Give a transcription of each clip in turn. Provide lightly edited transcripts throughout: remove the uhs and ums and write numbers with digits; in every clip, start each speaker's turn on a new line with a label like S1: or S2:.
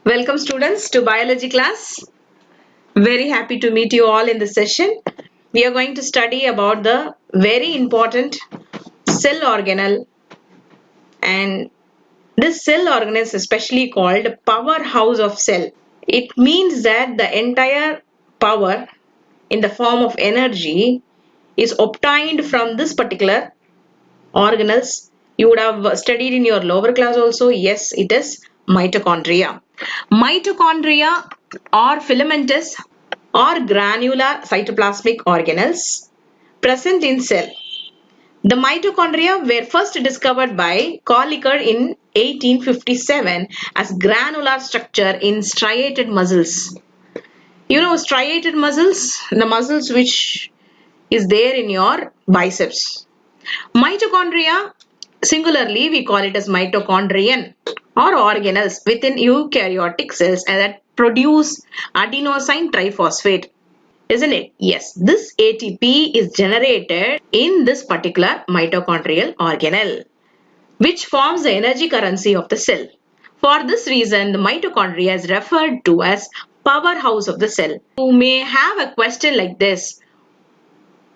S1: Welcome students to biology class. Very happy to meet you all in this session. We are going to study about the very important cell organelle, and this cell organelle is especially called powerhouse of cell. It means that the entire power in the form of energy is obtained from this particular organelles. You would have studied in your lower class also. Yes, it is mitochondria. Mitochondria or filamentous or granular cytoplasmic organelles present in cell. The mitochondria were first discovered by Colliker in 1857 as granular structure in striated muscles. You know striated muscles, the muscles which is there in your biceps. Mitochondria, singularly we call it as mitochondrion or organelles within eukaryotic cells that produce adenosine triphosphate. Isn't it? Yes, this ATP is generated in this particular mitochondrial organelle, which forms the energy currency of the cell. For this reason, the mitochondria is referred to as powerhouse of the cell. You may have a question like this.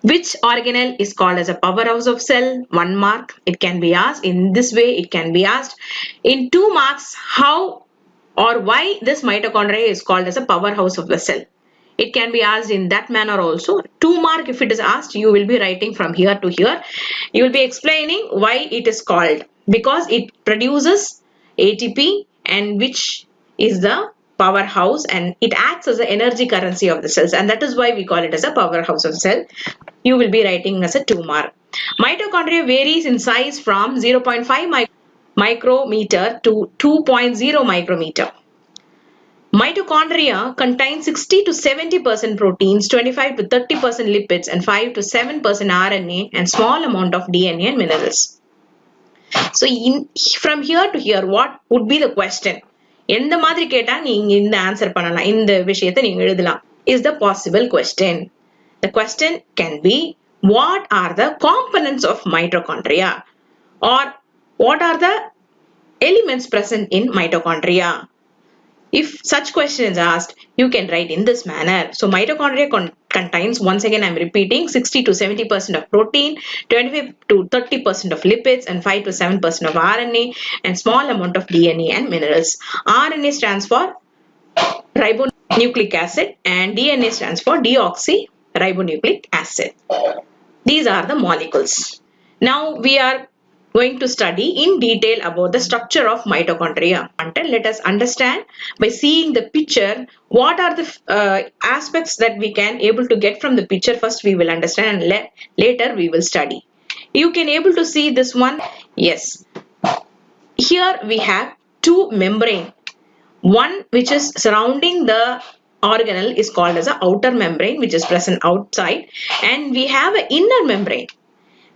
S1: Which organelle is called as a powerhouse of cell? 1 mark. It can be asked in this way. It can be asked in 2 marks. How or why this mitochondria is called as a powerhouse of the cell? It can be asked in that manner also. 2 mark if it is asked, you will be writing from here to here. You will be explaining why it is called, because it produces ATP and which is the powerhouse, and it acts as the energy currency of the cells, and that is why we call it as a powerhouse of cell. You will be writing as a 2 mark. Mitochondria varies in size from 0.5 micrometer to 2.0 micrometer. Mitochondria contain 60 to 70% proteins, 25 to 30% lipids, and 5 to 7% RNA and small amount of DNA and minerals. So from here to here, what would be the question? எந்த மாதிரி கேட்டா நீங்க இந்த answer பண்ணலாம், இந்த விஷயத்தை நீங்க எழுதலாம் is the possible question. The question can be, what are the components of mitochondria, or what are the elements present in mitochondria? If such question is asked, you can write in this manner. So mitochondria contains, once again I am repeating, 60 to 70% of protein, 25 to 30% of lipids, and 5 to 7% of RNA and small amount of DNA and minerals. RNA stands for ribonucleic acid and DNA stands for deoxyribonucleic acid. These are the molecules. Now we are going to study in detail about the structure of mitochondria. Let us understand by seeing the picture what are the aspects that we can able to get from the picture. First we will understand and later we will study. You can able to see this one. Yes, here we have two membrane. One which is surrounding the organelle is called as the outer membrane, which is present outside, and we have an inner membrane.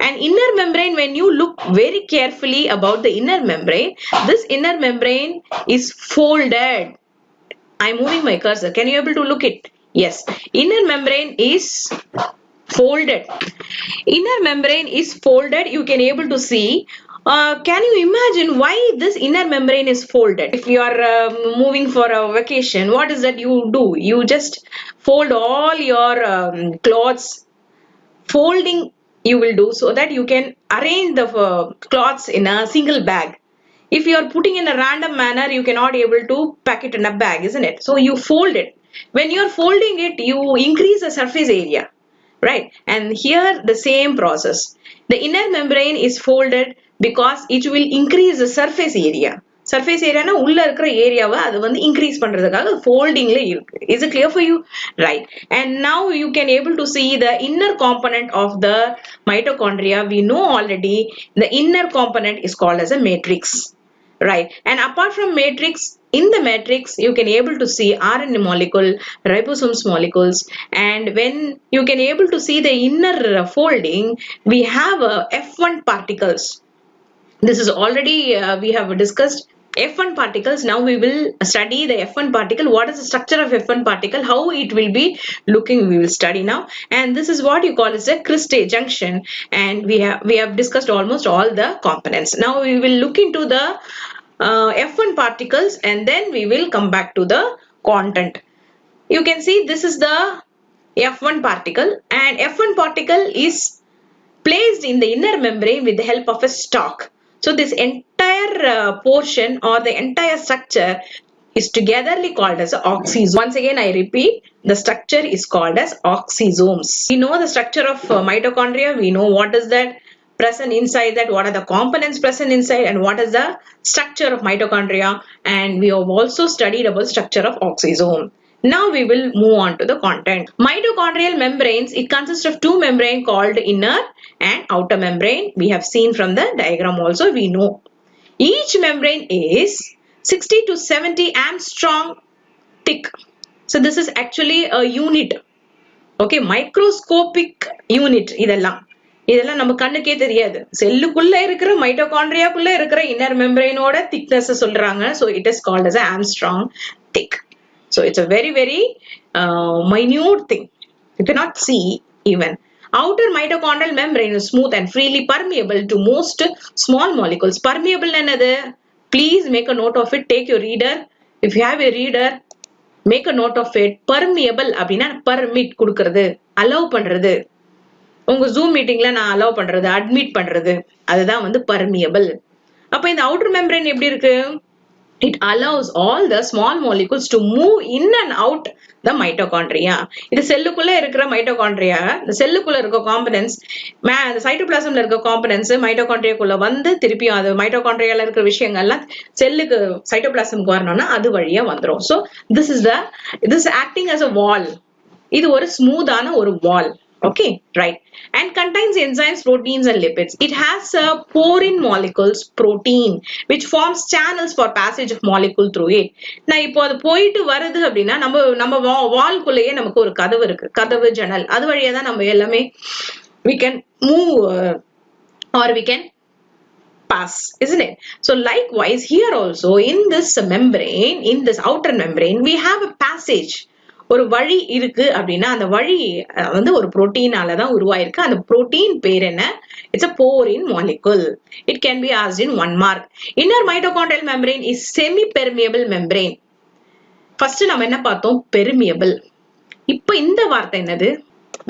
S1: An inner membrane, when you look very carefully about the inner membrane, this inner membrane is folded. I'm moving my cursor. Can you able to look it? Yes. Inner membrane is folded. Inner membrane is folded. You can able to see. Can you imagine why this inner membrane is folded? If you are moving for a vacation, what is that you do? You just fold all your clothes. Folding you will do so that you can arrange the cloths in a single bag. If you are putting in a random manner, you cannot able to pack it in a bag, isn't it? So you fold it. When you are folding it, you increase the surface area, right? And here the same process. The inner membrane is folded because it will increase the surface area. Surface area na உள்ள இருக்கிற ஏரியாவை அது வந்து increase பண்றதுக்காக foldingல இருக்கு. Is it clear for you? Right. And now you can able to see the inner component of the mitochondria. We know already the inner component is called as a matrix. Right. And apart from matrix, in the matrix you can able to see RNA molecule, ribosomes molecules, and when you can able to see the inner folding, we have F1 particles. This is already we have discussed F1 particles. Now we will study the F1 particle. What is the structure of F1 particle? How it will be looking? We will study now. And this is what you call as a cristae junction. And we have discussed almost all the components. Now we will look into the F1 particles, and then we will come back to the content. You can see this is the F1 particle, and F1 particle is placed in the inner membrane with the help of a stalk. So this entire portion or the entire structure is togetherly called as oxysomes. Once again I repeat, the structure is called as oxysomes. We know the structure of mitochondria, we know what is that present inside that, what are the components present inside, and what is the structure of mitochondria, and we have also studied about structure of oxysome. Now we will move on to the content. Mitochondrial membranes, it consists of two membranes called inner and outer membrane. We have seen from the diagram also, we know. Each membrane is 60 to 70 Armstrong thick. So this is actually a unit. Okay, microscopic unit இதெல்லாம் நம்ம கண்ணுக்கே தெரியாது. செல்லுக்குள்ள இருக்கிற மைட்டோகாண்ட்ரியாக்குள்ள இருக்கிற inner மெம்பரேனோட thickness சொல்றாங்க. So it is called as Armstrong thick. So it's a very minute thing. You cannot see even. Outer mitochondrial membrane is smooth and freely permeable to most small molecules. Permeable என்னது? Please make a note of it. Take your reader. If you have a reader, make a note of it. Permeable அப்படின்னா permit கொடுக்கிறது, allow பண்றது. உங்க Zoom மீட்டிங்ல நான் allow பண்றது, admit பண்றது, அதுதான் வந்து permeable. அப்ப இந்த outer membrane எப்படி இருக்கு? It allows all the small molecules to move in and out the mitochondria. இது செல்லுக்குள்ள இருக்கிற மைட்டோகாண்ட்ரியா, இந்த செல்லுக்குள்ள இருக்க காம்பனன்ட்ஸ், அந்த சைட்டோபிளாசம்ல இருக்க காம்பனன்ட்ஸ் மைட்டோகாண்ட்ரியாக்குள்ள வந்து திருப்பியும் அது மைட்டோகாண்ட்ரியால இருக்கிற விஷயங்கள்லாம் செல்லுக்கு சைட்டோபிளாசம்க்கு வரணும்னா அது வழியா வந்துரும். So this is acting as a wall. இது ஒரு ஸ்மூத்தான ஒரு wall. Okay, right. And contains enzymes, proteins and lipids. It has porine molecules, protein, which forms channels for passage of molecule through it. நான் இப்போ அது போயிட்டு வருது அப்படின்னா நம்ம வால்குள்ளேயே நமக்கு ஒரு கதவு இருக்கு, கதவு ஜன்னல், அது வழியா தான் நம்ம எல்லாமே we can move or we can pass, isn't it? So likewise here also in this membrane, in this outer membrane, we have a passage. ஒரு வழி இருக்கு அப்படின்னா அந்த வழி வந்து ஒரு புரோட்டீனால தான் உருவாயிருக்கு. அந்த புரோட்டீன் பேர் என்ன? It's a porine molecule. It can be asked in 1 mark. Inner mitochondrial membrane is semi-permeable membrane. First நம்ம என்ன பார்த்தோம்? Permeable. இப்போ இந்த வார்த்தை என்னது?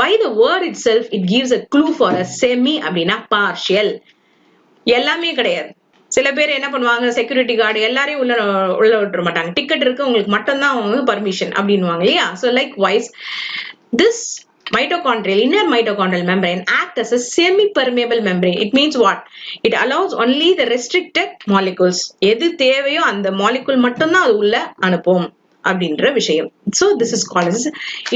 S1: By the word itself, it gives a clue for a semi அப்படின்னா partial. எல்லாமே கிடையாது. சில பேர் என்ன பண்ணுவாங்க, செக்யூரிட்டி கார்டு எல்லாரையும் உள்ள விட்டுற மாட்டாங்க, டிக்கெட் இருக்கு உங்களுக்கு மட்டும் தான் அவங்க பர்மிஷன் அப்படின்னுவாங்க இல்லையா? So likewise, this mitochondrial, inner mitochondrial membrane act as a semi-permeable membrane. It means what? It allows only the restricted molecules. எது தேவையோ அந்த molecule மட்டும் தான் அது உள்ள அனுப்பும் அப்படின்ற விஷயம். So this is called as,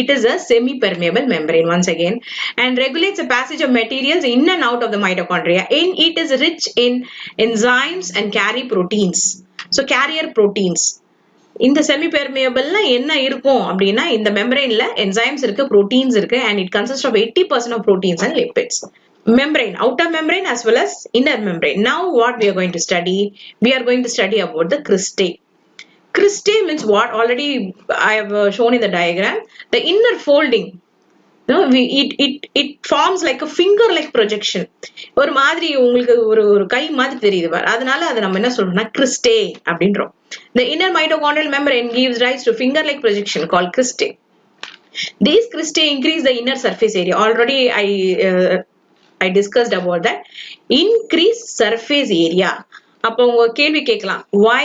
S1: it is a semi-permeable membrane once again, and regulates the passage of materials in and out of the mitochondria. And it is rich in enzymes and carry proteins. So carrier proteins. இந்த semi-permeableல என்ன இருக்கும் அப்படின்னா இந்த membraneல enzymes இருக்கு, proteins இருக்கு, and it consists of 80% of proteins and lipids. Membrane, outer membrane as well as inner membrane. Now what we are going to study? We are going to study about the cristae. Cristae means what? Already I have shown in the diagram. The inner folding, it forms like a finger like projection. ஒரு மாதிரி உங்களுக்கு ஒரு கை மாதிரி தெரியுது பாரு, அதனால அதை நம்ம என்ன சொல்றோம்னா cristae அப்படின்றோம். The inner mitochondrial membrane gives rise to finger like projection called cristae. These cristae increase the inner surface area. Already I discussed about that. Increase surface area. அப்போ உங்க கேள்வி கேட்கலாம், why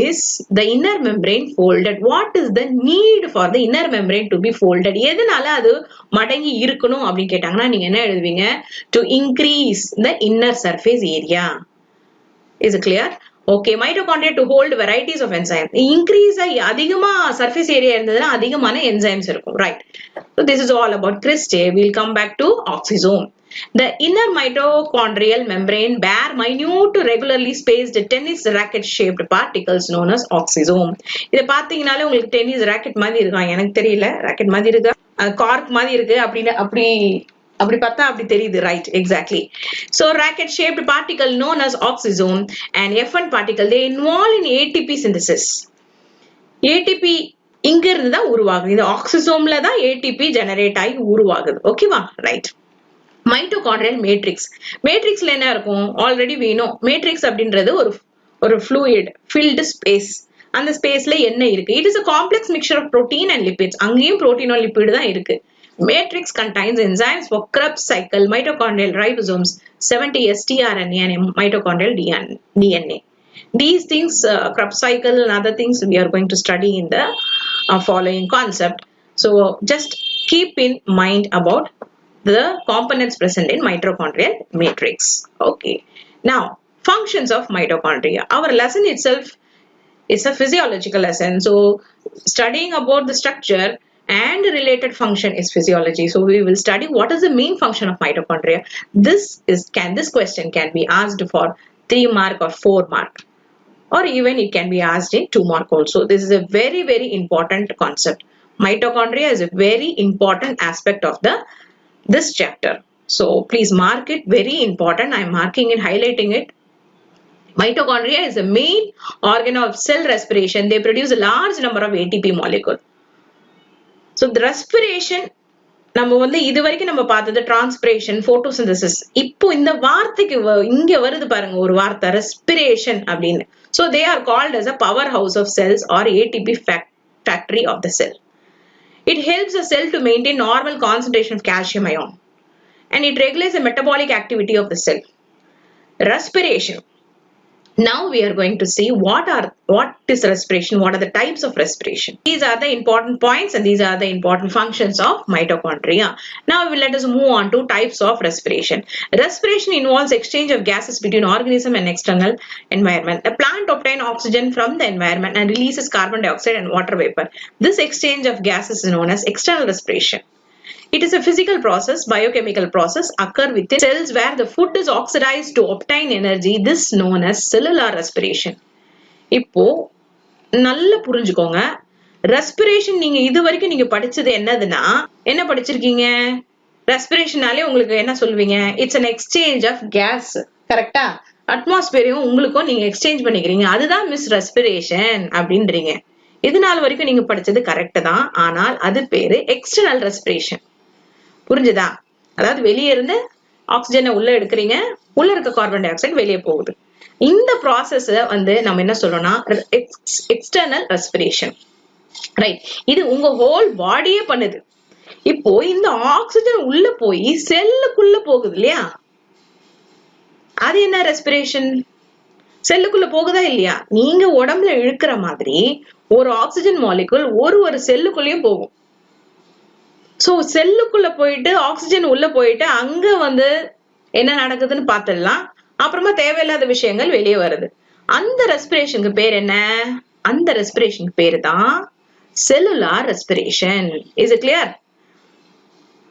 S1: is the inner membrane folded? What is the need for the inner membrane to be folded? எதனால அது மடங்கி இருக்கணும் அப்படின்னு கேட்டாங்கன்னா நீங்க என்ன எழுதுவீங்க? To increase the inner surface area. Is it clear? Okay, mitochondria to hold varieties of enzymes. Increase அதிகமா surface area இருந்ததுன்னா அதிகமான enzymes இருக்கும், right? So this is all about cristae. We'll come back to oxysome. The inner mitochondrial membrane bear minute regularly spaced tennis racket shaped particles known as oxysome. இத பாத்தீங்கனாலே உங்களுக்கு tennis racket மாதிரி இருக்கும், எனக்கு தெரியல rocket மாதிரி இருக்கா, கார்க் மாதிரி இருக்கு அப்படின்னு அப்படி பார்த்தா அப்படி தெரியுது, right? Exactly. So racket shaped particle known as oxysome and F1 particle, they involve in ATP synthesis. ATP இங்க இருந்து தான் உருவாகுது, இந்த ஆக்சிசோம்ல தான் ATP ஜெனரேட் ஆகி உருவாகுது. ஓகேவா? ரைட். Mitochondrial matrix. மேட்ரிக்ஸ்ல என்ன இருக்கும்? Already we know. மேட்ரிக்ஸ் அப்படின்றது ஒரு fluid filled space. அந்த ஸ்பேஸ்ல என்ன இருக்கு? It is a complex mixture of protein and lipids. அங்கேயும் protein or lipid தான் இருக்கு. Matrix contains enzymes for Krebs cycle, mitochondrial ribosomes, 70 tRNA and mitochondrial DNA. These things, Krebs cycle and other things we are going to study in the following concept. So just keep in mind about the components present in mitochondrial matrix. Okay. Now, functions of mitochondria. Our lesson itself is a physiological lesson. So studying about the structure and related function is physiology. So we will study what is the main function of mitochondria. This question can be asked for 3 mark or 4 mark, or even it can be asked in 2 mark also. This is a very, very important concept. Mitochondria is a very important aspect of this chapter. So please mark it, very important. I am marking it, highlighting it. Mitochondria is the main organ of cell respiration. They produce a large number of ATP molecule. So the respiration, நம்ம வந்து இது வரைக்கும் நம்ம பார்த்தது transpiration, photosynthesis. இப்போ இந்த வார்த்தைக்கு இங்க வருது பாருங்க ஒரு வார்த்தை, ரெஸ்பிரேஷன் அப்படின்னு. So they are called as a powerhouse of cells or ATP factory of the cell. It helps the cell to maintain normal concentration of calcium ion, and it regulates the metabolic activity of the cell. Respiration. Now we are going to see what is respiration, what are the types of respiration. These are the important points and these are the important functions of mitochondria. Now let us move on to types of respiration. Respiration involves exchange of gases between organism and external environment. The plant obtains oxygen from the environment and releases carbon dioxide and water vapor. This exchange of gases is known as external respiration. It is a physical process, biochemical process occur within cells where the food is oxidized to obtain energy. This is known as cellular respiration. இப்போ நல்ல புரிஞ்சுக்கோங்க, respiration நீங்க இது வரைக்கும் நீங்க படிச்சது என்னதுன்னா, என்ன படிச்சிருக்கீங்க? ரெஸ்பிரேஷனாலே உங்களுக்கு என்ன சொல்வீங்க? It's an exchange of gas. கரெக்டா? அட்மாஸ்பியரையும் உங்களுக்கும் நீங்க எக்ஸ்சேஞ்ச் பண்ணிக்கிறீங்க. அதுதான் மிஸ் ரெஸ்பிரேஷன் அப்படின்றீங்க. இது நாள் வரைக்கும் நீங்க படிச்சது கரெக்ட் தான், ஆனால் அது பேரு எக்ஸ்டர்னல் ரெஸ்பிரேஷன். புரிஞ்சுதா? அதாவது வெளியே இருந்து ஆக்சிஜனை உள்ள எடுக்கிறீங்க, உள்ள இருக்க கார்பன் டை ஆக்சைடு வெளியே போகுது. இந்த ப்ராசஸ் வந்து நம்ம என்ன சொல்றோம்னா எக்ஸ்டர்னல் ரெஸ்பிரேஷன். ரைட், இது உங்க ஹோல் பாடியே பண்ணுது. இப்போ இந்த ஆக்சிஜன் உள்ள போய் செல்லுக்குள்ள போகுது இல்லையா, அது என்ன ரெஸ்பிரேஷன்? செல்லுக்குள்ள போகுதா இல்லையா? நீங்க உடம்புல இழுக்கிற மாதிரி ஒரு ஆக்சிஜன் மாலிகுல் ஒரு செல்லுக்குள்ளேயும் போகும். சோ செல்லுக்குள்ள போயிட்டு ஆக்சிஜன் உள்ள போயிட்டு அங்க வந்து என்ன நடக்குதுன்னு பார்த்துடலாம். அப்புறமா தேவையில்லாத விஷயங்கள் வெளியே வருது. அந்த ரெஸ்பிரேஷனுக்கு பேர் என்ன? அந்த ரெஸ்பிரேஷனுக்கு பேரு தான் cellular respiration. Is it clear?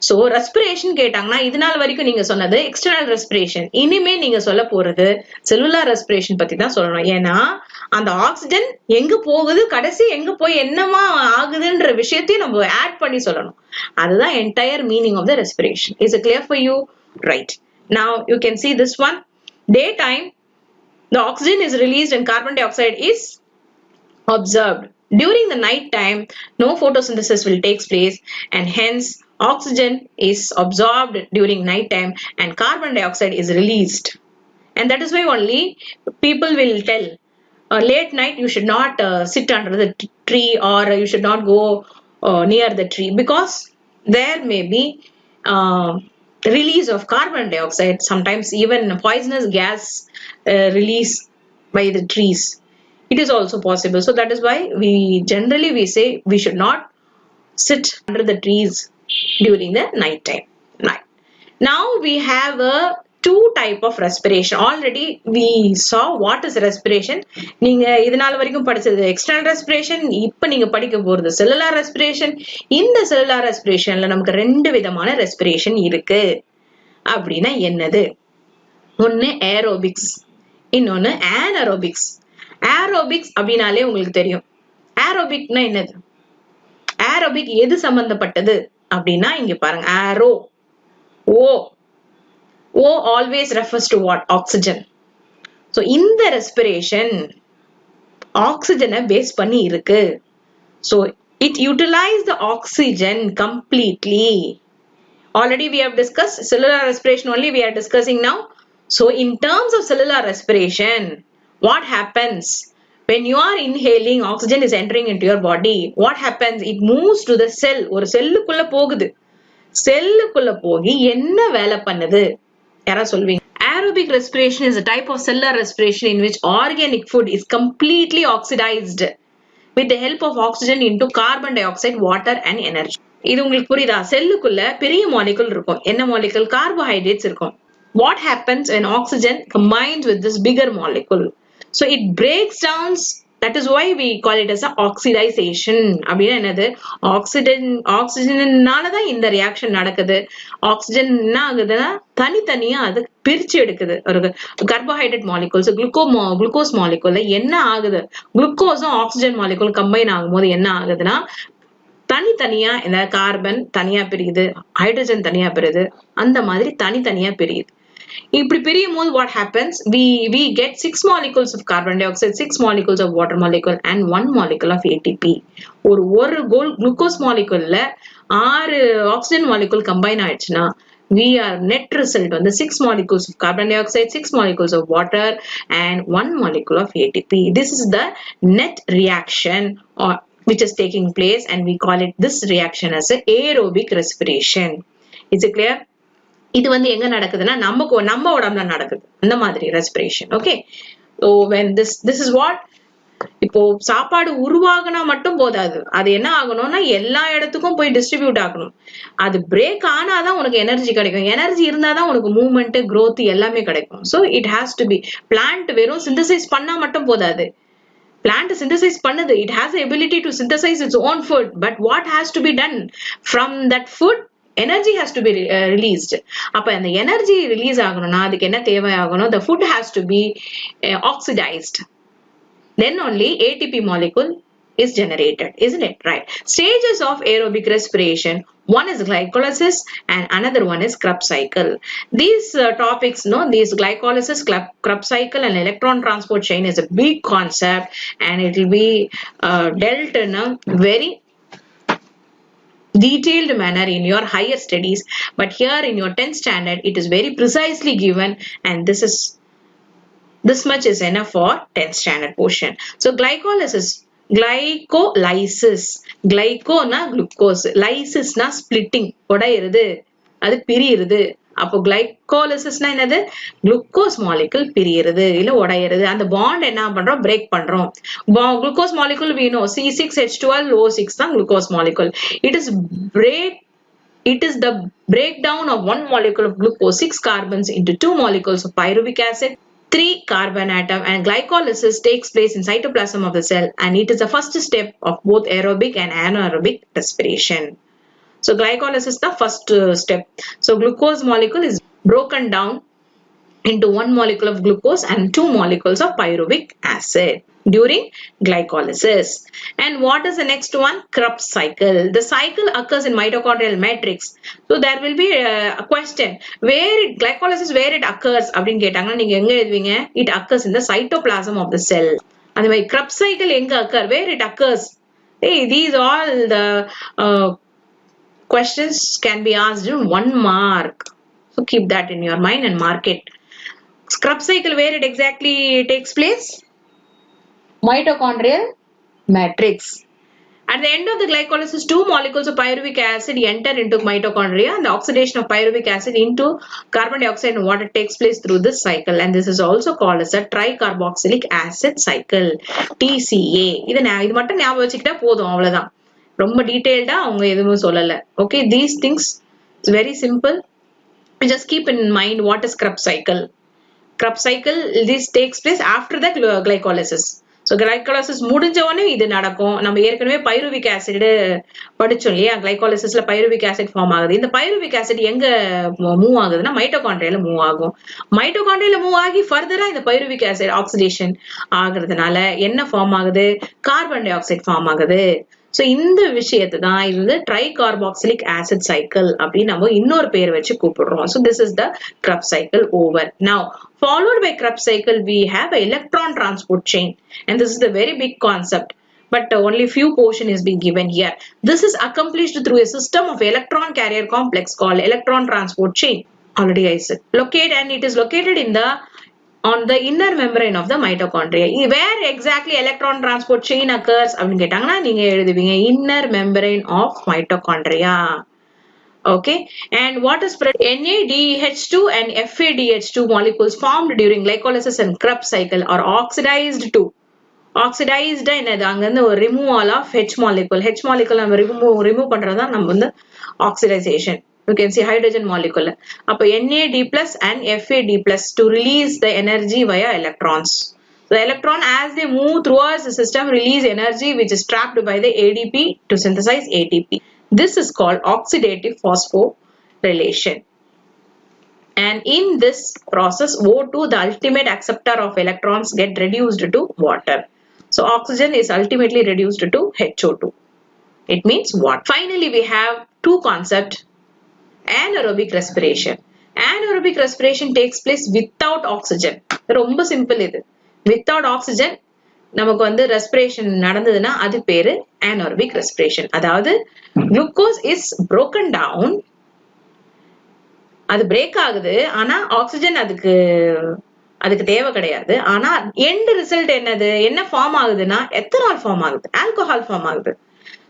S1: So respiration கேட்டாங்கன்னா இது நாள் வரைக்கும் நீங்க சொன்னது எக்ஸ்டர்னல் ரெஸ்பிரேஷன். இனிமே நீங்க சொல்ல போறது செல்லுலார் ரெஸ்பிரேஷன் பத்தி தான் சொல்லணும். ஏன்னா அந்த ஆக்சிஜன் எங்க போகுது, கடைசி எங்க போய் என்னமா ஆகுதுன்ற விஷயத்தையும் நம்ம ஆட் பண்ணி சொல்லணும். அதுதான் entire meaning of the respiration. Is it clear for you? Right. Now you can see this one. Daytime, the oxygen is released and carbon dioxide is observed. During the night time, no photosynthesis will take place and hence oxygen is absorbed during night time and carbon dioxide is released. And that is why only people will tell late night you should not sit under the tree or you should not go near the tree because there may be release of carbon dioxide, sometimes even poisonous gas release by the trees. It is also possible. So that is why we generally say we should not sit under the trees during the night time. Right. Now we have a two type of respiration. Already we saw what is respiration. நீங்க இதனால வரைக்கும் படிச்சது external respiration, இப்ப நீங்க படிக்க போறது cellular respiration. இந்த cellular ரெஸ்பிரேஷன்ல நமக்கு 2 விதமான ரெஸ்பிரேஷன் இருக்கு. அப்படின்னா என்னது? ஒன்னு ஏரோபிக்ஸ், இன்னொன்னு ஆனரோபிக்ஸ். ஏரோபிக்ஸ் அப்படின்னாலே உங்களுக்கு தெரியும். ஏரோபிக்னா என்னது? ஏரோபிக் எது சம்பந்தப்பட்டது அப்படின்னா இங்க பாருங்க, aero O always refers to what? Oxygen. So இந்த respiration oxygen base பண்ணி இருக்கு. So it utilizes the oxygen completely. Already we have discussed cellular respiration only we are discussing now. So in terms of cellular respiration, What happens? When you are inhaling, oxygen is entering into your body. What happens? It moves to the cell. ஒரு செல்லுக்குள்ள போகுது. செல்லுக்குள்ள போகி என்ன வேலை பண்ணுது? யாரா சொல்வீங்க? Aerobic respiration is a type of cellular respiration in which organic food is completely oxidized with the help of oxygen into carbon dioxide, water and energy. இது உங்களுக்கு புரியுதா? செல்லுக்குள்ள பெரிய மாலிகுல் இருக்கும். என்ன மாலிகுல்? கார்போஹைட்ரேட்ஸ் இருக்கும். What happens when oxygen combines with this bigger molecule? So it breaks down. That is why we call it as a oxidization. அப்படின்னா என்னது? ஆக்சிஜனால தான் இந்த ரியாக்ஷன் நடக்குது. ஆக்சிஜன் என்ன ஆகுதுன்னா தனித்தனியா அது பிரிச்சு எடுக்குது. ஒரு கார்போஹைட்ரேட் மாலிகூல்ஸ் குளுக்கோஸ் மாலிகூல்ல என்ன ஆகுது? குளுக்கோஸும் ஆக்சிஜன் மாலிகூல் கம்பைன் ஆகும்போது என்ன ஆகுதுன்னா தனித்தனியா இந்த கார்பன் தனியா பிரியுது, ஹைட்ரஜன் தனியா பிரியுது, அந்த மாதிரி தனித்தனியா பிரியுது. இப்படி பிரியும் போது what happens? We get 6 molecules of carbon dioxide, 6 molecules of water molecule and 1 molecule of ATP. ஒரு குளுக்கோஸ் மாலிகுல்ல 6 ஆக்சிஜன் மாலிகுல் கம்பைன் ஆயிடுச்சுன்னா we are net result வந்து 6 molecules of carbon dioxide, 6 molecules of water and 1 molecule of ATP. This is the net reaction which is taking place, and we call it this reaction as a aerobic respiration. Is it clear? இது வந்து எங்க நடக்குதுன்னா நம்ம உடம்புல நடக்குது அந்த மாதிரி respiration. Okay, so when this is what, இப்போ சாப்பாடு உருவாகினா மட்டும் போதாது, அது என்ன ஆகணும்னா எல்லா இடத்துக்கும் போய் டிஸ்ட்ரிபியூட் ஆகணும். அது பிரேக் ஆனாதான் உனக்கு எனர்ஜி கிடைக்கும். எனர்ஜி இருந்தாதான் உனக்கு மூவ்மெண்ட், growth எல்லாமே கிடைக்கும். So it has to be, plant வெறும் சிந்தசைஸ் பண்ணா மட்டும் போதாது. Plant synthesize பண்ணுது. It has the ability to synthesize its own food. But what has to be done? From that food, energy has to be released. அப்ப அந்த energy release ஆகணும்னா அதுக்கு என்ன தேவை ஆகணும்? The food has to be oxidized. Then only ATP molecule is generated, isn't it? Right. Stages of aerobic respiration. One is glycolysis and another one is Krebs cycle. These topics, these glycolysis, Krebs cycle and electron transport chain is a big concept, and it will be dealt in a very detailed manner in your higher studies. But here in your 10th standard, it is very precisely given, and this much is enough for 10th standard portion. So glycolysis. Glyco na glucose, lysis na splitting, உடையிறது, அது பிரியிறது. அப்போ glycolysis na என்னது? Glucose molecule பிரியிறது இல்ல உடையிறது. அந்த bond என்ன பண்றோம்? Break பண்றோம். Glucose molecule we know C6H12O6 தான் glucose molecule. It is the breakdown of one molecule of glucose, 6 carbons into 2 molecules of pyruvic acid, 3 carbon atom, and glycolysis takes place in cytoplasm of the cell, and it is the first step of both aerobic and anaerobic respiration. So glycolysis is the first step. So glucose molecule is broken down into 1 molecule of glucose and 2 molecules of pyruvic acid during glycolysis. And what is the next one? Krebs cycle. The cycle occurs in mitochondrial matrix. So there will be a question, glycolysis where it occurs அப்படினு கேட்டாங்கன்னா நீங்க எங்க எழுதுவீங்க? It occurs in the cytoplasm of the cell. அதே மாதிரி Krebs cycle எங்க occur? Where it occurs? Hey, these all the questions can be asked in 1 mark. So keep that in your mind and mark it. Krebs cycle, where it exactly takes place? Mitochondrial matrix. At the end of the glycolysis, 2 molecules of pyruvic acid enter into mitochondria, and the oxidation of pyruvic acid into carbon dioxide and water takes place through this cycle, and this is also called as a tricarboxylic acid cycle, TCA. இது மட்டும் ஞாபகம் வச்சுக்கிட்டா போதும், அவ்வளவுதான். ரொம்ப டீடைல்டா அவங்க எதுவும் சொல்லல. Okay, these things is very simple. Just keep in mind what is Krebs cycle. Krebs cycle, this takes place after the glycolysis. So glycolysis முடிஞ்ச உடனே இது நடக்கும். நம்ம ஏற்கனவே பைருவிக் ஆசிட் படிச்சோம் இல்லையா? glycolysisல பைருவிக் ஆசிட் ஃபார்ம் ஆகுது. இந்த பைருவிக் ஆசிட் எங்க மூவ் ஆகுதுன்னா மைட்டோகாண்ட்ரியால மூவ் ஆகும். மைட்டோகாண்ட்ரியால மூவ் ஆகி ஃபர்தரா இந்த பைருவிக் ஆசிட் ஆக்சிடேஷன் ஆகுறதுனால என்ன ஃபார்ம் ஆகுது? கார்பன் டை ஆக்சைடு ஃபார்ம் ஆகுது. So இந்த விஷயத்தை தான் இது tricarboxylic acid cycle அப்படின்னு நம்ம இன்னொரு பேர் வச்சு கூப்பிடுறோம். So this is the Krebs cycle over. Now followed by Krebs cycle we have an electron transport chain, and this is the very big concept, but only few portion is being given here. This is accomplished through a system of electron carrier complex called electron transport chain. Already I said and it is located in the on the inner membrane of the mitochondria. Where exactly electron transport chain occurs அப்படினு கேட்டாங்கன்னா நீங்க எழுதுவீங்க inner membrane of mitochondria. Okay, and what is NADH2 and FADH2 molecules formed during glycolysis and Krebs cycle are oxidized to oxidized என்னது அங்க இருந்து ஒரு removal of H molecule. H molecule நம்ம remove பண்றது தான் நம்ம வந்து oxidization. You can see hydrogen molecule. அப்ப NAD plus and FAD plus to release the energy via electrons. The electron as they move towards the system release energy which is trapped by the ADP to synthesize ATP. This is called oxidative phosphorylation. And in this process O2, the ultimate acceptor of electrons, get reduced to water. So oxygen is ultimately reduced to HO2. It means what? Finally, we have two concepts. Anaerobic respiration. Anaerobic respiration takes place without oxygen. ரொம்ப simple இது. Without oxygen நமக்கு வந்து respiration நடந்ததுன்னா அது பேரு anaerobic respiration. அதாவது glucose is broken down. அது break ஆகுது ஆனா ஆக்சிஜன் அதுக்கு தேவை கிடையாது. ஆனா end result என்னது? என்ன ஃபார்ம் ஆகுதுன்னா எத்தனால் ஃபார்ம் ஆகுது, ஆல்கஹால் ஃபார்ம் ஆகுது.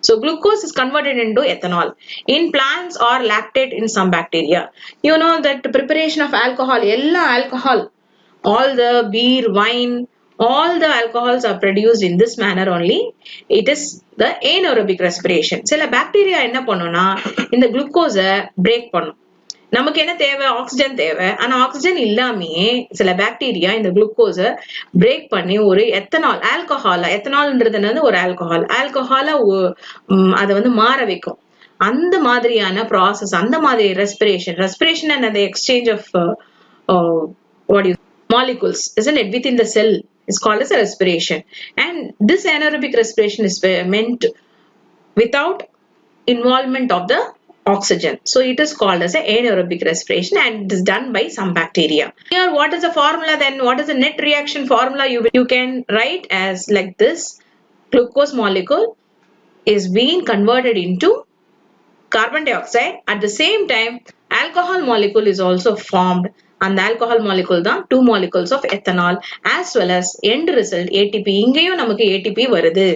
S1: So glucose is converted into ethanol in plants or lactate in some bacteria. You know that the preparation of alcohol, all the beer, wine, all the alcohols are produced in this manner only. It is the anaerobic respiration. சில bacteria என்ன பண்ணும்னா இந்த glucose break பண்ணும். நமக்கு என்ன தேவை? Oxygen தேவை. ஆனா ஆக்சிஜன் இல்லாமயே சில பாக்டீரியா இந்த குளுக்கோஸ பிரேக் பண்ணி ஒரு எத்தனால், எத்தனால்ன்றது வந்து ஒரு ஆல்கஹால அதை வந்து மாற வைக்கும். அந்த மாதிரியான ப்ராசஸ், அந்த மாதிரி respiration and the exchange of molecules, isn't it, within the cell is called as a respiration. And this anaerobic respiration is meant without involvement of the oxygen. So it is called as an anaerobic respiration and it is done by some bacteria. Here what is the formula then? What is the net reaction formula? You can write as like this. Glucose molecule is being converted into carbon dioxide. At the same time alcohol molecule is also formed. And the alcohol molecule தான் 2 molecules of ethanol as well as end result ATP. இங்கேயும் நமக்கு ATP வருது.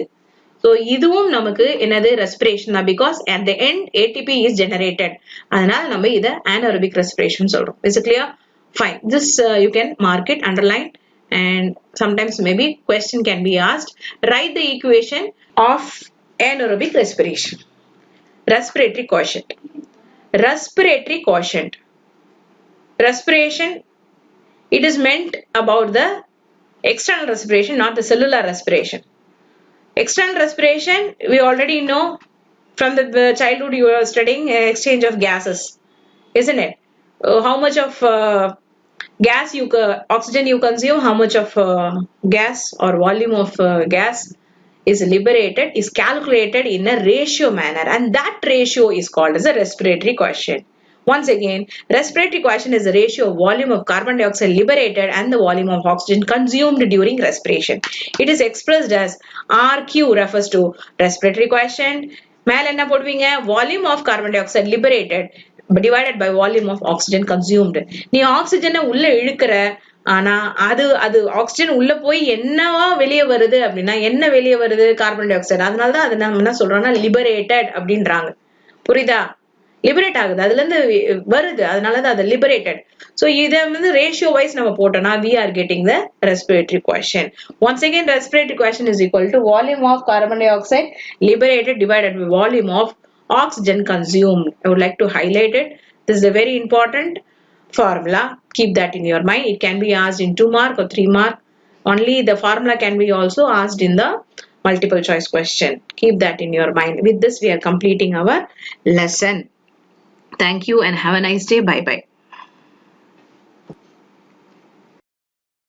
S1: So இதுவும் நமக்கு என்னது? Respiration தான். because at the end ATP is generated. அதனால நம்ம இத anaerobic respiration சொல்றோம். Is it clear? Fine. This you can mark it, underline, and sometimes maybe question can be asked. Write the equation of anaerobic respiration. Respiratory quotient. Respiration, it is meant about the external respiration, not the cellular respiration. External respiration, we already know from the childhood you are studying exchange of gases, isn't it? How much of oxygen you consume, how much of gas or volume of gas is liberated is calculated in a ratio manner, and that ratio is called as a respiratory quotient. Once again, respiratory quotient is the ratio of volume of carbon dioxide liberated and the volume of oxygen consumed during respiration. It is expressed as RQ refers to respiratory quotient. மேல என்ன போடுவீங்க? volume of carbon dioxide liberated divided by volume of oxygen consumed. நீ ஆக்சிஜனை உள்ள இழுக்கிற, ஆனா அது oxygen உள்ள போய் என்னவா வெளியே வருது அப்படின்னா என்ன வெளியே வருது? Carbon di oxide. அதனாலதான் அதை நம்ம என்ன சொல்றோம்னா லிபரேட்டட் அப்படின்றாங்க. புரியுதா? லிபரேட் ஆகுது, அதுல இருந்து வருது, அதனாலதான் அது லிபரேட்டட். சோ இத வந்து ரேஷியோ வைஸ் நம்ம போட்டோம்னா we are getting the respiratory quotient. Once again, respiratory quotient is equal to volume of carbon dioxide liberated divided by volume of oxygen consumed. I would like to highlight it. This is a very important formula. Keep that in your mind. It can be asked in 2 mark or 3 mark. Only the formula can be also asked in the multiple choice question. Keep that in your mind. With this, we are completing our lesson. Thank you and have a nice day. Bye bye.